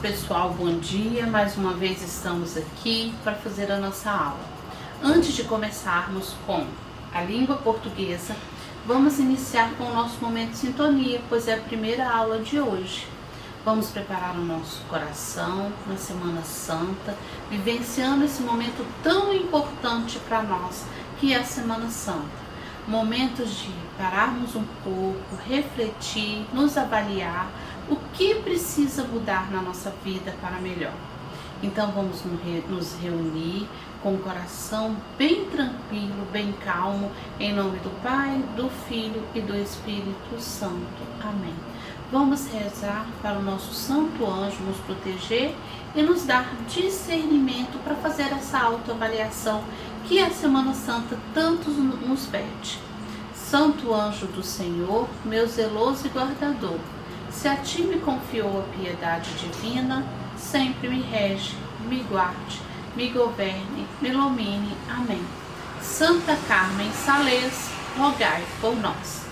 pessoal, bom dia. Mais uma vez estamos aqui para fazer a nossa aula. Antes de começarmos com a língua portuguesa, vamos iniciar com o nosso momento de sintonia, pois é a primeira aula de hoje. Vamos preparar o nosso coração na Semana Santa, vivenciando esse momento tão importante para nós, que é a Semana Santa. Momentos de pararmos um pouco, refletir, nos avaliar, o que precisa mudar na nossa vida para melhor. Então vamos nos reunir com o coração bem tranquilo, bem calmo, em nome do Pai, do Filho e do Espírito Santo. Amém. Vamos rezar para o nosso santo anjo nos proteger e nos dar discernimento para fazer essa autoavaliação que a Semana Santa tanto nos pede. Santo anjo do Senhor, meu zeloso e guardador, se a ti me confiou a piedade divina, sempre me rege, me guarde, me governe, me ilumine. Amém. Santa Carmen Sales, rogai por nós.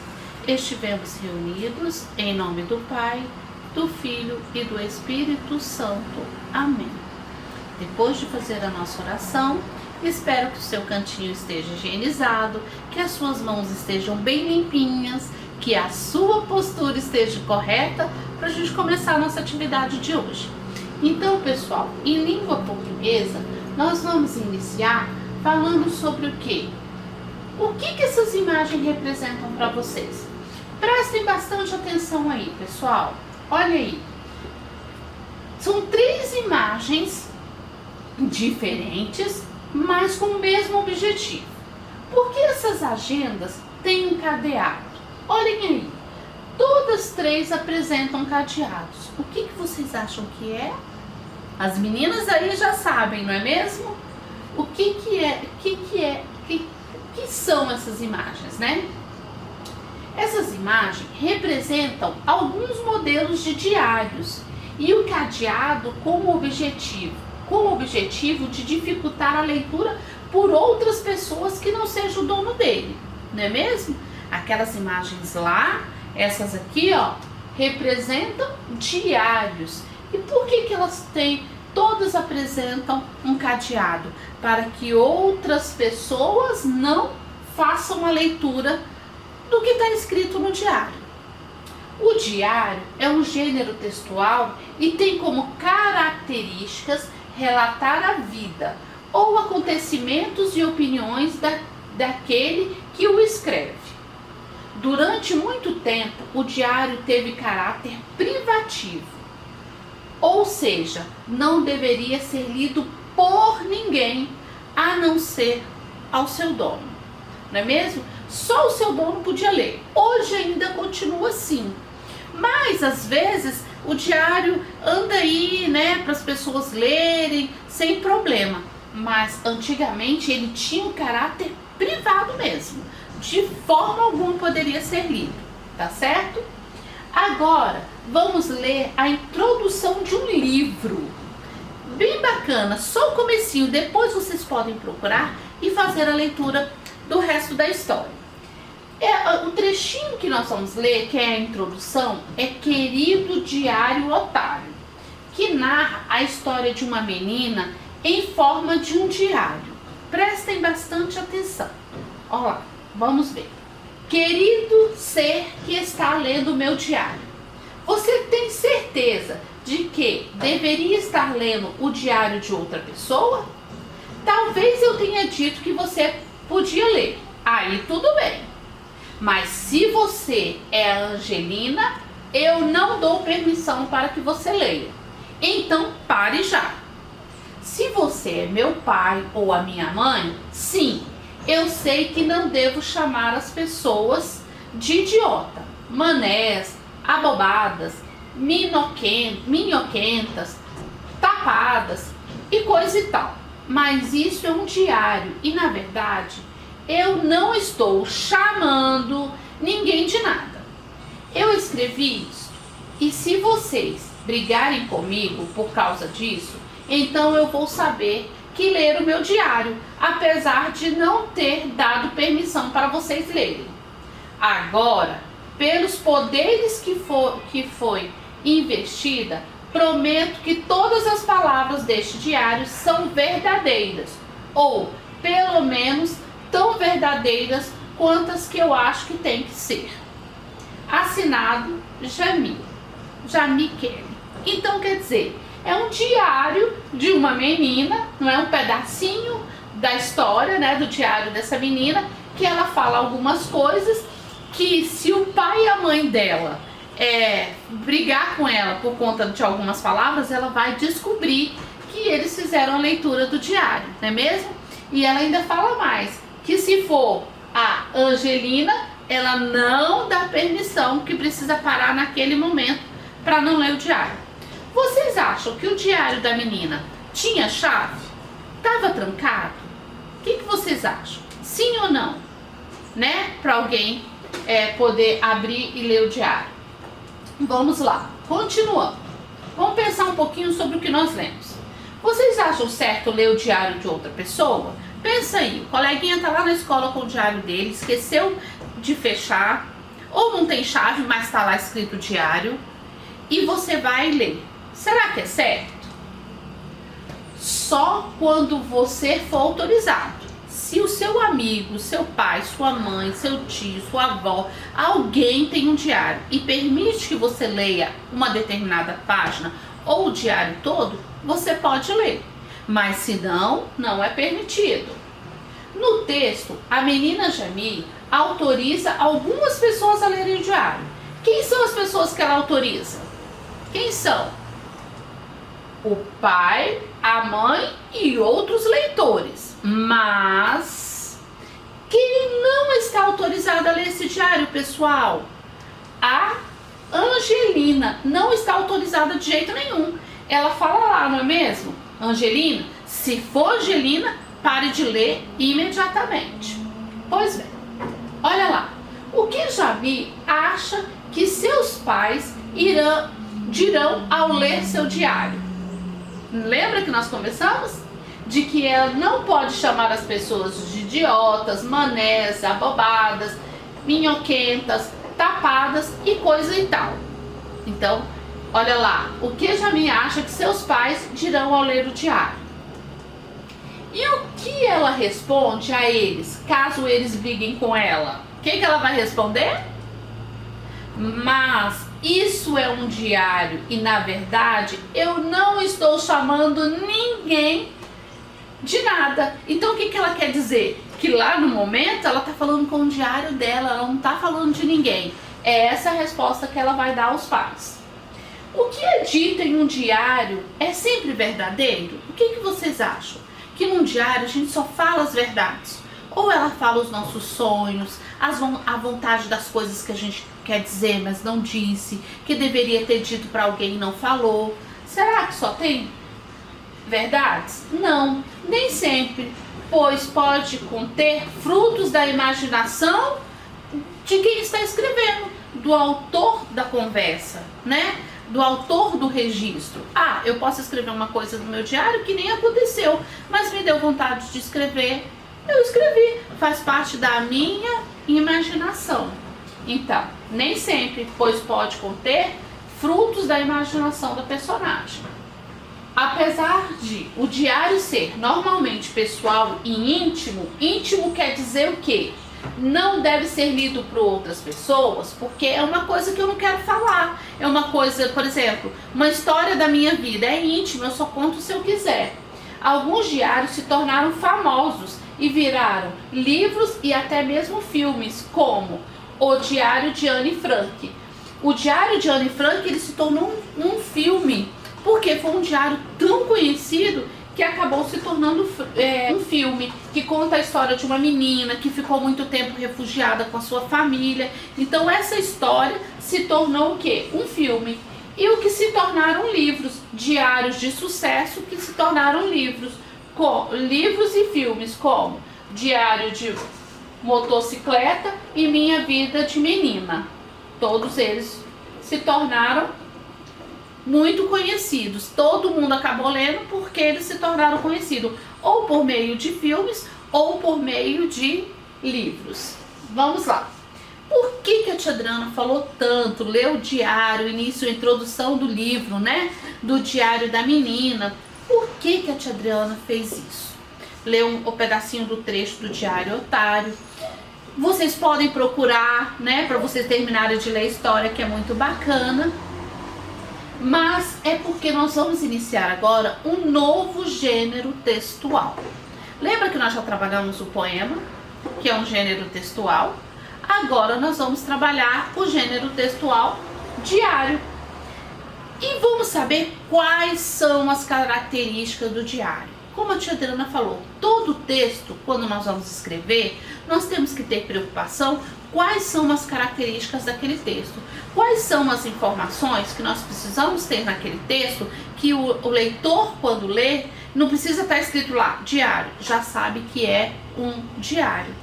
Estivemos reunidos em nome do Pai, do Filho e do Espírito Santo. Amém. Depois de fazer a nossa oração, espero que o seu cantinho esteja higienizado, que as suas mãos estejam bem limpinhas, que a sua postura esteja correta para a gente começar a nossa atividade de hoje. Então, pessoal, em língua portuguesa, nós vamos iniciar falando sobre o quê? O que essas imagens representam para vocês? Prestem bastante atenção aí, pessoal. Olha aí. São 3 imagens diferentes, mas com o mesmo objetivo. Por que essas agendas têm um cadeado? Olhem aí, todas 3 apresentam cadeados. O que vocês acham que é? As meninas aí já sabem, não é mesmo? O que são essas imagens, né? Essas imagens representam alguns modelos de diários e o cadeado com o objetivo de dificultar a leitura por outras pessoas que não sejam o dono dele, não é mesmo? Aquelas imagens lá, essas aqui, ó, representam diários. E por que elas todas apresentam um cadeado? Para que outras pessoas não façam a leitura do que está escrito no diário. O diário é um gênero textual e tem como características relatar a vida ou acontecimentos e opiniões daquele que o escreve. Durante muito tempo, o diário teve caráter privativo, ou seja, não deveria ser lido por ninguém a não ser ao seu dono, não é mesmo? Só o seu dono podia ler. Hoje ainda continua assim, mas às vezes o diário anda aí, né, para as pessoas lerem sem problema, mas antigamente ele tinha um caráter privado mesmo. De forma alguma poderia ser lido, tá certo? Agora, vamos ler a introdução de um livro. Bem bacana, só o comecinho, depois vocês podem procurar e fazer a leitura do resto da história. O trechinho que nós vamos ler, que é a introdução, é Querido Diário Otário, que narra a história de uma menina em forma de um diário. Prestem bastante atenção. Olha lá. Vamos ver. Querido ser que está lendo o meu diário, você tem certeza de que deveria estar lendo o diário de outra pessoa? Talvez eu tenha dito que você podia ler. Aí tudo bem. Mas se você é a Angelina, eu não dou permissão para que você leia. Então pare já. Se você é meu pai ou a minha mãe, sim, eu sei que não devo chamar as pessoas de idiota, manés, abobadas, minhoquentas, tapadas e coisa e tal. Mas isso é um diário e, na verdade, eu não estou chamando ninguém de nada. Eu escrevi isso e se vocês brigarem comigo por causa disso, então eu vou saber que ler o meu diário, apesar de não ter dado permissão para vocês lerem. Agora, pelos poderes que foi investida, prometo que todas as palavras deste diário são verdadeiras, ou pelo menos tão verdadeiras quanto as que eu acho que tem que ser. Assinado Jami Kelly. Então, quer dizer, é um diário de uma menina, não é um pedacinho da história, né, do diário dessa menina, que ela fala algumas coisas que, se o pai e a mãe dela brigar com ela por conta de algumas palavras, ela vai descobrir que eles fizeram a leitura do diário, não é mesmo? E ela ainda fala mais, que se for a Angelina, ela não dá permissão, que precisa parar naquele momento para não ler o diário. Vocês acham que o diário da menina tinha chave? Estava trancado? O que vocês acham? Sim ou não? Né? Para alguém poder abrir e ler o diário. Vamos lá, continuando. Vamos pensar um pouquinho sobre o que nós lemos. Vocês acham certo ler o diário de outra pessoa? Pensa aí, o coleguinha tá lá na escola com o diário dele, esqueceu de fechar, ou não tem chave, mas tá lá escrito diário, e você vai ler. Será que é certo? Só quando você for autorizado. Se o seu amigo, seu pai, sua mãe, seu tio, sua avó, alguém tem um diário e permite que você leia uma determinada página ou o diário todo, você pode ler. Mas se não, não é permitido. No texto, a menina Jami autoriza algumas pessoas a lerem o diário. Quem são as pessoas que ela autoriza? Quem são? O pai, a mãe e outros leitores. Mas quem não está autorizado a ler esse diário, pessoal? A Angelina não está autorizada de jeito nenhum. Ela fala lá, não é mesmo? Angelina, se for Angelina, pare de ler imediatamente. Pois bem, olha lá. O que Jami acha que seus pais dirão ao ler seu diário? Lembra que nós conversamos? De que ela não pode chamar as pessoas de idiotas, manés, abobadas, minhoquentas, tapadas e coisa e tal. Então, olha lá, o que Jami acha que seus pais dirão ao ler o diário. E o que ela responde a eles, caso eles briguem com ela? O que ela vai responder? Mas isso é um diário e, na verdade, eu não estou chamando ninguém de nada. Então o que ela quer dizer? Que lá no momento ela está falando com o diário dela, ela não está falando de ninguém. É essa a resposta que ela vai dar aos pais. O que é dito em um diário é sempre verdadeiro? O que vocês acham? Que num diário a gente só fala as verdades. Ou ela fala os nossos sonhos, a vontade das coisas que a gente quer dizer, mas não disse, que deveria ter dito para alguém e não falou. Será que só tem verdades? Não, nem sempre, pois pode conter frutos da imaginação de quem está escrevendo, do autor da conversa, né? Do autor do registro. Ah, eu posso escrever uma coisa no meu diário que nem aconteceu, mas me deu vontade de escrever, eu escrevi, faz parte da minha imaginação. Então, nem sempre, pois pode conter frutos da imaginação da personagem. Apesar de o diário ser normalmente pessoal e íntimo, íntimo quer dizer o quê? Não deve ser lido por outras pessoas, porque é uma coisa que eu não quero falar. É uma coisa, por exemplo, uma história da minha vida, é íntima, eu só conto se eu quiser. Alguns diários se tornaram famosos e viraram livros e até mesmo filmes, como O Diário de Anne Frank. O Diário de Anne Frank, ele se tornou um filme, porque foi um diário tão conhecido que acabou se tornando um filme que conta a história de uma menina que ficou muito tempo refugiada com a sua família. Então essa história se tornou o quê? Um filme. E o que se tornaram livros, diários de sucesso que se tornaram livros, livros e filmes como Diário de Motocicleta e Minha Vida de Menina. Todos eles se tornaram muito conhecidos. Todo mundo acabou lendo porque eles se tornaram conhecidos, ou por meio de filmes ou por meio de livros. Vamos lá. Por que a tia Adriana falou tanto? Leu o diário, início, a introdução do livro, né? Do diário da menina. Por que a tia Adriana fez isso? Leu um pedacinho do trecho do Diário Otário. Vocês podem procurar, né? Para vocês terminarem de ler a história, que é muito bacana. Mas é porque nós vamos iniciar agora um novo gênero textual. Lembra que nós já trabalhamos o poema, que é um gênero textual? Agora nós vamos trabalhar o gênero textual diário. E vamos saber quais são as características do diário. Como a tia Adriana falou, todo texto, quando nós vamos escrever, nós temos que ter preocupação quais são as características daquele texto. Quais são as informações que nós precisamos ter naquele texto, que o leitor, quando lê, não precisa estar escrito lá, diário, já sabe que é um diário.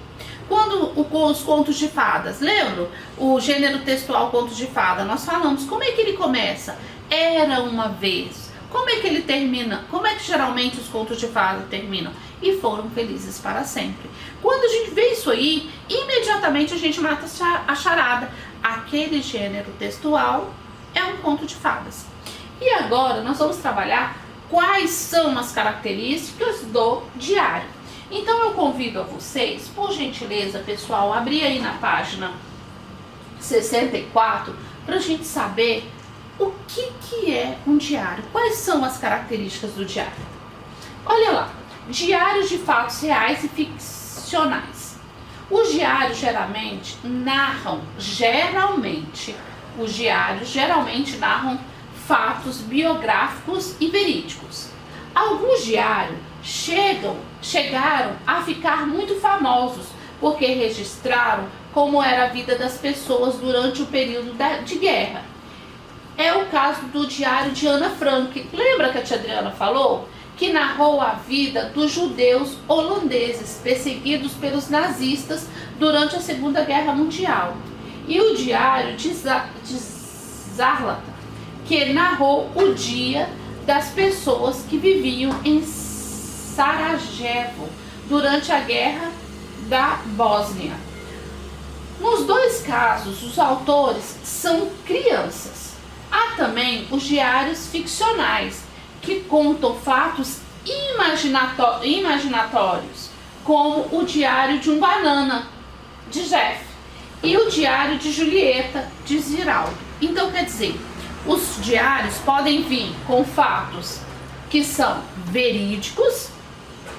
Quando os contos de fadas, lembram? O gênero textual contos de fada, nós falamos como é que ele começa? Era uma vez. Como é que ele termina? Como é que geralmente os contos de fada terminam? E foram felizes para sempre. Quando a gente vê isso aí, imediatamente a gente mata a charada. Aquele gênero textual é um conto de fadas. E agora nós vamos trabalhar quais são as características do diário. Então eu convido a vocês, por gentileza, pessoal, abrir aí na página 64 para a gente saber o que é um diário. Quais são as características do diário? Olha lá, diários de fatos reais e ficcionais. Os diários geralmente narram fatos biográficos e verídicos. Alguns diários chegaram a ficar muito famosos porque registraram como era a vida das pessoas durante o período de guerra. É o caso do diário de Ana Frank. Lembra que a tia Adriana falou? Que narrou a vida dos judeus holandeses perseguidos pelos nazistas durante a Segunda Guerra Mundial. E o diário de Zarlata, que narrou o dia das pessoas que viviam em Sarajevo durante a Guerra da Bósnia. Nos dois casos, os autores são crianças. Há também os diários ficcionais, que contam fatos imaginatórios, como o Diário de um Banana, de Jeff, e o Diário de Julieta, de Ziraldo. Então, quer dizer, os diários podem vir com fatos que são verídicos,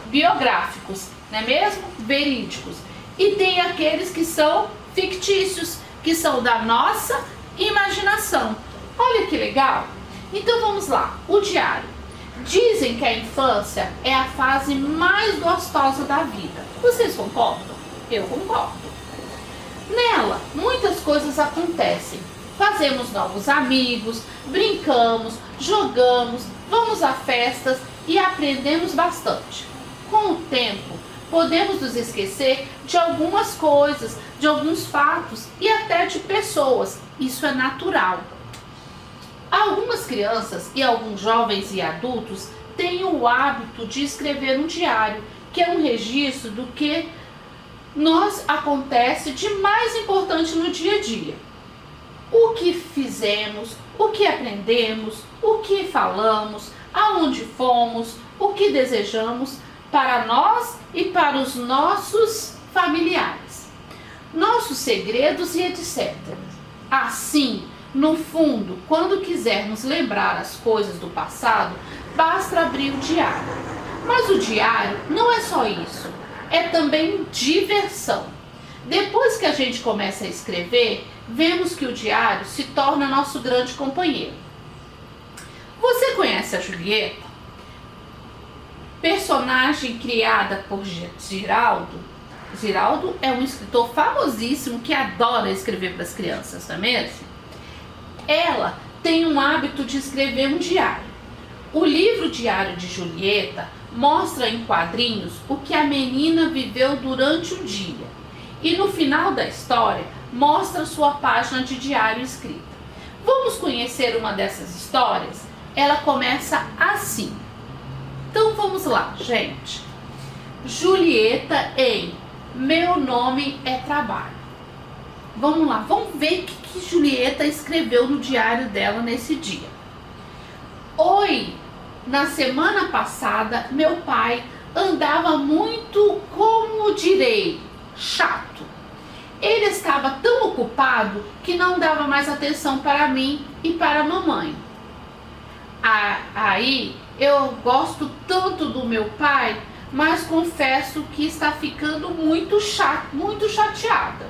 biográficos, não é mesmo? Verídicos. E tem aqueles que são fictícios, que são da nossa imaginação. Olha que legal! Então vamos lá, o diário. Dizem que a infância é a fase mais gostosa da vida. Vocês concordam? Eu concordo. Nela, muitas coisas acontecem. Fazemos novos amigos, brincamos, jogamos, vamos a festas e aprendemos bastante. Com o tempo, podemos nos esquecer de algumas coisas, de alguns fatos e até de pessoas. Isso é natural. Algumas crianças e alguns jovens e adultos têm o hábito de escrever um diário, que é um registro do que nos acontece de mais importante no dia a dia. O que fizemos, o que aprendemos, o que falamos, aonde fomos, o que desejamos para nós e para os nossos familiares, nossos segredos e etc. Assim, no fundo, quando quisermos lembrar as coisas do passado, basta abrir o diário. Mas o diário não é só isso, é também diversão. Depois que a gente começa a escrever, vemos que o diário se torna nosso grande companheiro. Você conhece a Julieta? Personagem criada por Ziraldo. Ziraldo é um escritor famosíssimo que adora escrever para as crianças, não é mesmo? Ela tem um hábito de escrever um diário. O livro Diário de Julieta mostra em quadrinhos o que a menina viveu durante o dia. E no final da história, mostra sua página de diário escrita. Vamos conhecer uma dessas histórias? Ela começa assim. Então vamos lá, gente. Julieta em Meu Nome é Trabalho. Vamos lá, vamos ver o que Julieta escreveu no diário dela nesse dia. Oi, na semana passada meu pai andava muito, como direi, chato. Ele estava tão ocupado que não dava mais atenção para mim e para a mamãe. Aí eu gosto tanto do meu pai, mas confesso que está ficando muito chateada.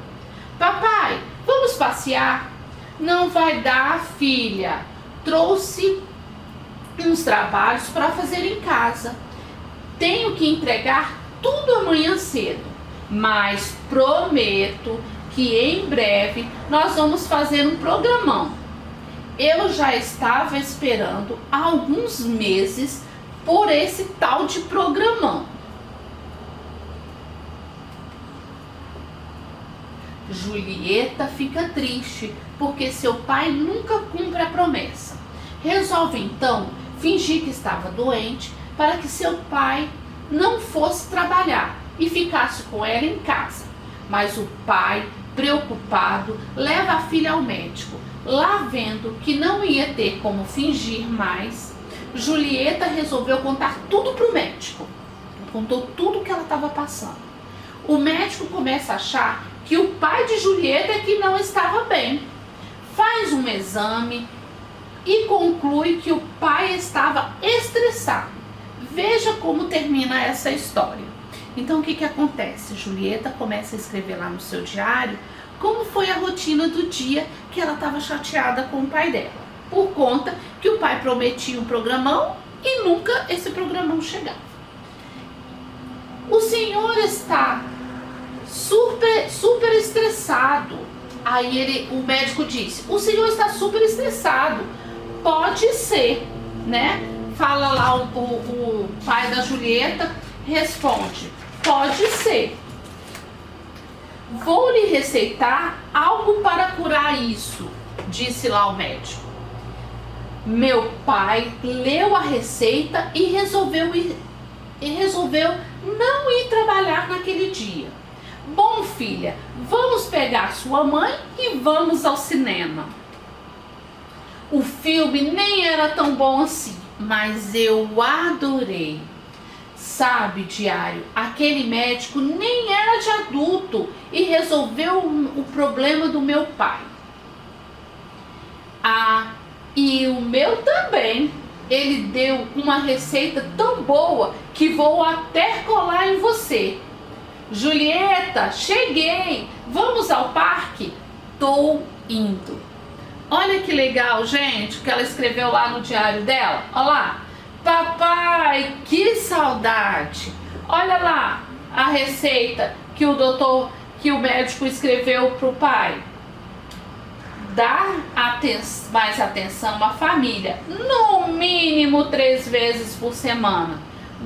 Papai, vamos passear? Não vai dar, filha. Trouxe uns trabalhos para fazer em casa. Tenho que entregar tudo amanhã cedo, mas prometo que em breve nós vamos fazer um programão. Eu já estava esperando há alguns meses por esse tal de programão. Julieta fica triste porque seu pai nunca cumpre a promessa. Resolve então fingir que estava doente para que seu pai não fosse trabalhar e ficasse com ela em casa. Mas o pai, preocupado, leva a filha ao médico. Lá vendo que não ia ter como fingir mais, Julieta resolveu contar tudo para o médico. Contou tudo o que ela estava passando. O médico começa a achar que o pai de Julieta é que não estava bem. Faz um exame e conclui que o pai estava estressado. Veja como termina essa história. Então o que acontece? Julieta começa a escrever lá no seu diário como foi a rotina do dia que ela estava chateada com o pai dela. Por conta que o pai prometia um programão e nunca esse programão chegava. O senhor está super estressado. Aí o médico disse: o senhor está super estressado. Pode ser, né? Fala lá o pai da Julieta, responde: pode ser. Vou lhe receitar algo para curar isso, disse lá o médico. Meu pai leu a receita e resolveu não ir trabalhar naquele dia. Bom, filha, vamos pegar sua mãe e vamos ao cinema. O filme nem era tão bom assim, mas eu adorei. Sabe, diário, aquele médico nem era de adulto e resolveu o problema do meu pai. E o meu também. Ele deu uma receita tão boa que vou até colar em você. Julieta, cheguei! Vamos ao parque? Tô indo. Olha que legal, gente, o que ela escreveu lá no diário dela. Olha lá. Papai, que saudade! Olha lá a receita que o médico escreveu para o pai. Dar mais atenção à família, no mínimo 3 vezes por semana.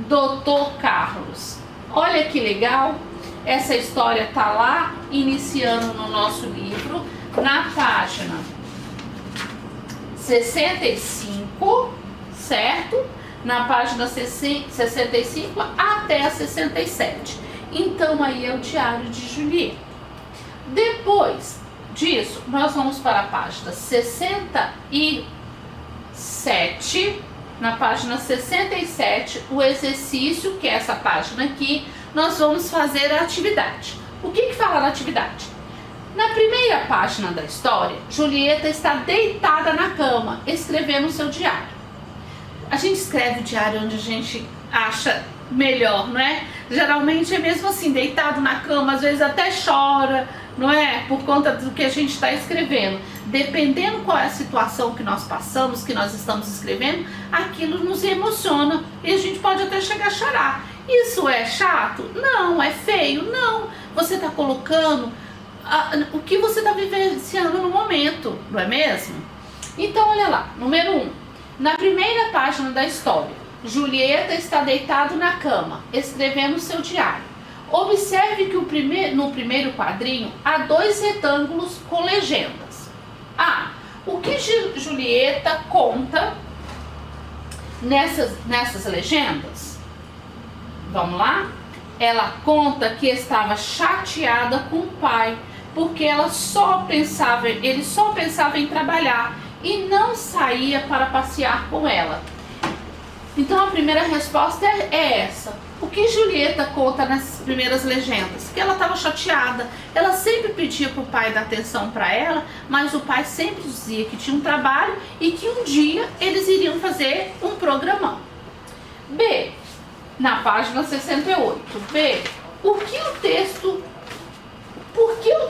Doutor Carlos. Olha que legal! Essa história tá lá, iniciando no nosso livro, na página 65, certo? Na página 65 até a 67. Então aí é o diário de Julieta. Depois disso, nós vamos para a página 67. Na página 67, o exercício, que é essa página aqui, nós vamos fazer a atividade. O que fala na atividade? Na primeira página da história, Julieta está deitada na cama, escrevendo o seu diário. A gente escreve o diário onde a gente acha melhor, não é? Geralmente é mesmo assim, deitado na cama, às vezes até chora, não é? Por conta do que a gente está escrevendo. Dependendo qual é a situação que nós passamos, que nós estamos escrevendo, aquilo nos emociona e a gente pode até chegar a chorar. Isso é chato? Não. É feio? Não. Você está colocando o que você está vivenciando no momento, não é mesmo? Então, olha lá, número 1. Na primeira página da história, Julieta está deitada na cama, escrevendo seu diário. Observe que no primeiro quadrinho há 2 retângulos com legendas. O que Julieta conta nessas legendas? Vamos lá? Ela conta que estava chateada com o pai, porque ele só pensava em trabalhar e não saía para passear com ela. Então a primeira resposta é essa. O que Julieta conta nessas primeiras legendas? Que ela estava chateada, ela sempre pedia para o pai dar atenção para ela, mas o pai sempre dizia que tinha um trabalho e que um dia eles iriam fazer um programão. B, na página 68. B, por que o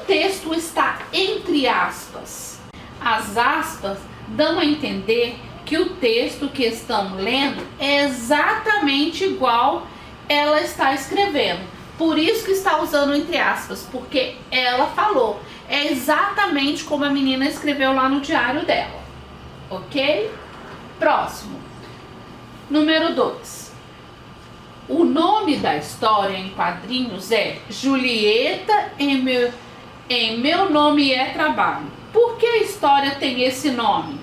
texto está entre aspas? As aspas dão a entender que o texto que estão lendo é exatamente igual ela está escrevendo. Por isso que está usando entre aspas, porque ela falou. É exatamente como a menina escreveu lá no diário dela. Ok? Próximo. Número 2. O nome da história em quadrinhos é Julieta em Meu Nome é Trabalho. Por que a história tem esse nome?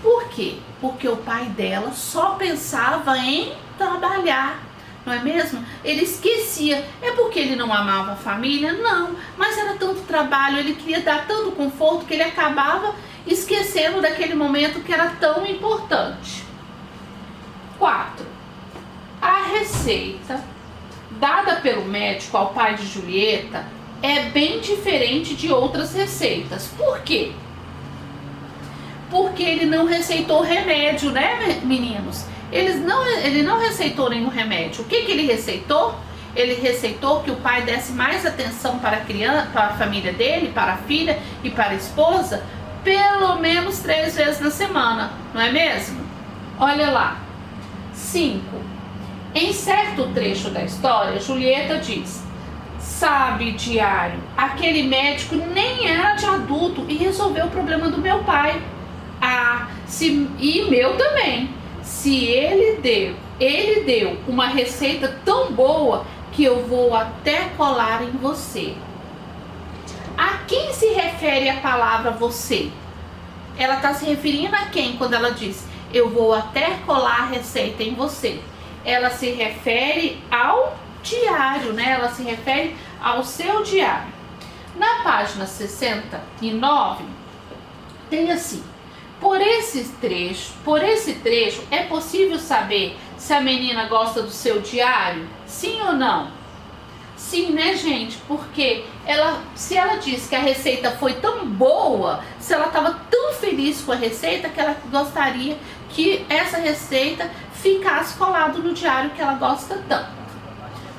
Por quê? Porque o pai dela só pensava em trabalhar, não é mesmo? Ele esquecia. É porque ele não amava a família? Não, mas era tanto trabalho, ele queria dar tanto conforto que ele acabava esquecendo daquele momento que era tão importante. 4. A receita dada pelo médico ao pai de Julieta é bem diferente de outras receitas. Por quê? Porque ele não receitou remédio, né, meninos? Ele não receitou nenhum remédio. O que ele receitou? Ele receitou que o pai desse mais atenção para a criança, para a família dele, para a filha e para a esposa, pelo menos 3 vezes na semana, não é mesmo? Olha lá. 5. Em certo trecho da história, Julieta diz: sabe, diário, aquele médico nem era de adulto e resolveu o problema do meu pai. E meu também. Se ele deu uma receita tão boa que eu vou até colar em você. A quem se refere a palavra você? Ela está se referindo a quem quando ela diz eu vou até colar a receita em você? Ela se refere ao diário, né? Ela se refere ao seu diário. Na página 69 tem assim: Por esse trecho, é possível saber se a menina gosta do seu diário? Sim ou não? Sim, né, gente? Porque se ela disse que a receita foi tão boa, se ela estava tão feliz com a receita, que ela gostaria que essa receita ficasse colado no diário que ela gosta tanto.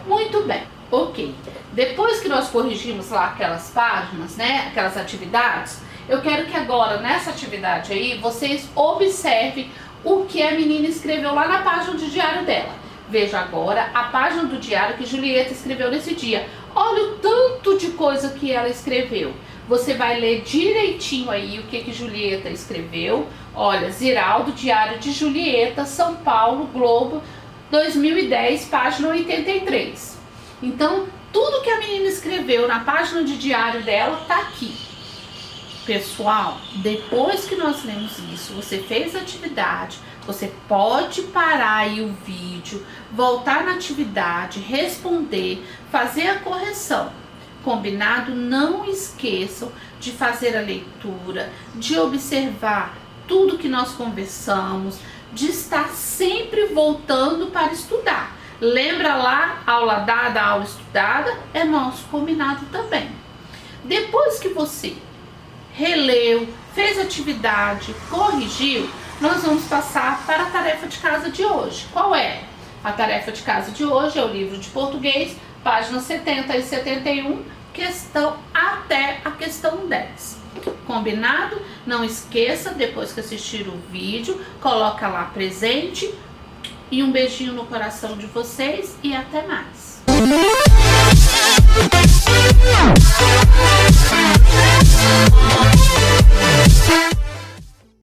Muito bem, ok. Depois que nós corrigimos lá aquelas páginas, né, aquelas atividades, eu quero que agora, nessa atividade aí, vocês observem o que a menina escreveu lá na página do diário dela. Veja agora a página do diário que Julieta escreveu nesse dia. Olha o tanto de coisa que ela escreveu. Você vai ler direitinho aí o que Julieta escreveu. Olha, Ziraldo, Diário de Julieta, São Paulo, Globo, 2010, página 83. Então, tudo que a menina escreveu na página de diário dela tá aqui. Pessoal, depois que nós lemos isso, você fez a atividade, você pode parar aí o vídeo, voltar na atividade, responder, fazer a correção. Combinado? Não esqueçam de fazer a leitura, de observar tudo que nós conversamos, de estar sempre voltando para estudar. Lembra lá, aula dada, aula estudada? É nosso combinado também. Depois que você releu, fez atividade, corrigiu, nós vamos passar para a tarefa de casa de hoje. Qual é? A tarefa de casa de hoje é o livro de português, páginas 70 e 71, até a questão 10. Combinado? Não esqueça, depois que assistir o vídeo, coloca lá presente e um beijinho no coração de vocês e até mais.